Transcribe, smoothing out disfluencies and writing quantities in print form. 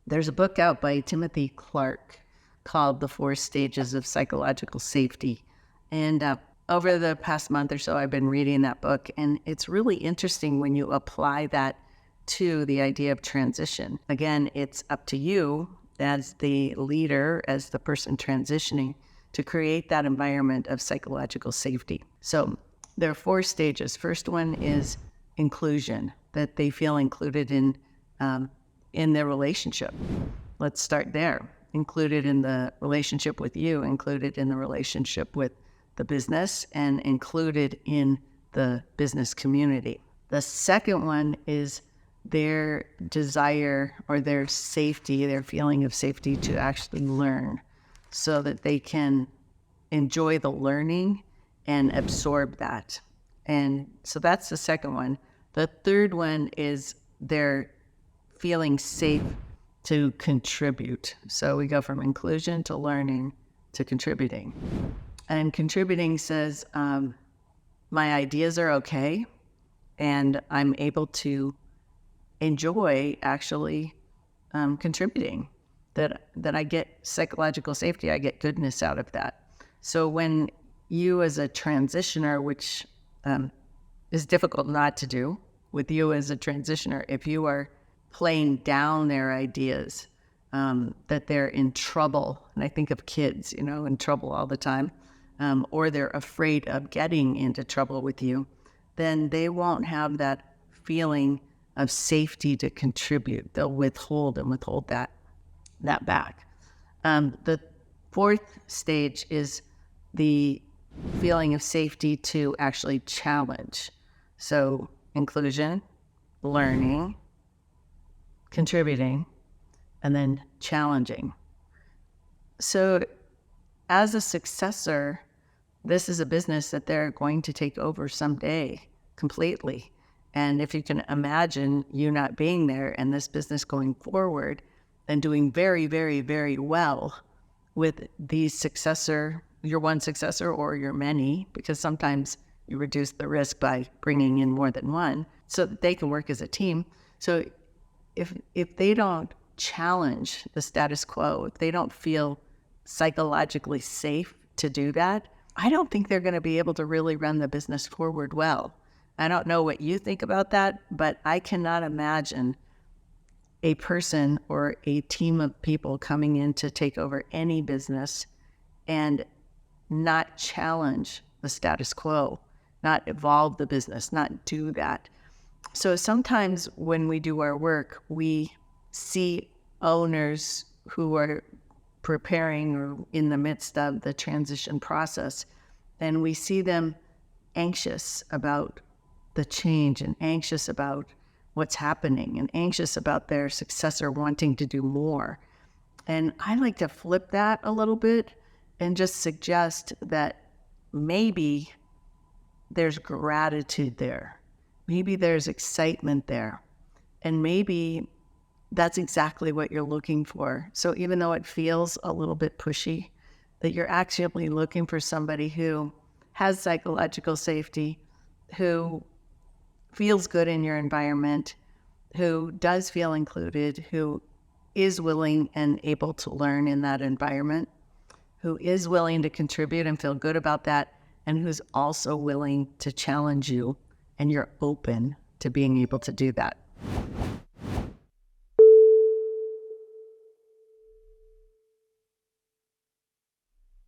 There's a book out by Timothy Clark called The Four Stages of Psychological Safety. And over the past month or so, I've been reading that book. And it's really interesting when you apply that to the idea of transition. Again, it's up to you as the leader, as the person transitioning, to create that environment of psychological safety. So there are four stages. First one is inclusion, that they feel included in their relationship. Let's start there. Included in the relationship with you, included in the relationship with the business, and included in the business community. The second one is their desire or their safety, their feeling of safety to actually learn so that they can enjoy the learning and absorb that. And so that's the second one. The third one is their feeling safe to contribute. So we go from inclusion to learning to contributing. And contributing says, my ideas are okay, and I'm able to enjoy actually contributing, that I get psychological safety, I get goodness out of that. So when you as a transitioner, which is difficult not to do, with you as a transitioner, if you are playing down their ideas, that they're in trouble, and I think of kids, in trouble all the time, or they're afraid of getting into trouble with you, then they won't have that feeling of safety to contribute. They'll withhold that back. The fourth stage is the feeling of safety to actually challenge. So inclusion, learning, contributing, and then challenging. So as a successor, this is a business that they're going to take over someday completely. And if you can imagine you not being there and this business going forward and doing very, very, very well with the successor, your one successor or your many, because sometimes you reduce the risk by bringing in more than one so that they can work as a team. So if they don't challenge the status quo, if they don't feel psychologically safe to do that, I don't think they're going to be able to really run the business forward well. I don't know what you think about that, but I cannot imagine a person or a team of people coming in to take over any business and not challenge the status quo, not evolve the business, not do that. So sometimes when we do our work, we see owners who are preparing or in the midst of the transition process, and we see them anxious about the change and anxious about what's happening and anxious about their successor wanting to do more. And I like to flip that a little bit and just suggest that maybe there's gratitude there. Maybe there's excitement there. And maybe that's exactly what you're looking for. So even though it feels a little bit pushy, that you're actually looking for somebody who has psychological safety, who feels good in your environment, who does feel included, who is willing and able to learn in that environment, who is willing to contribute and feel good about that, and who's also willing to challenge you, and you're open to being able to do that.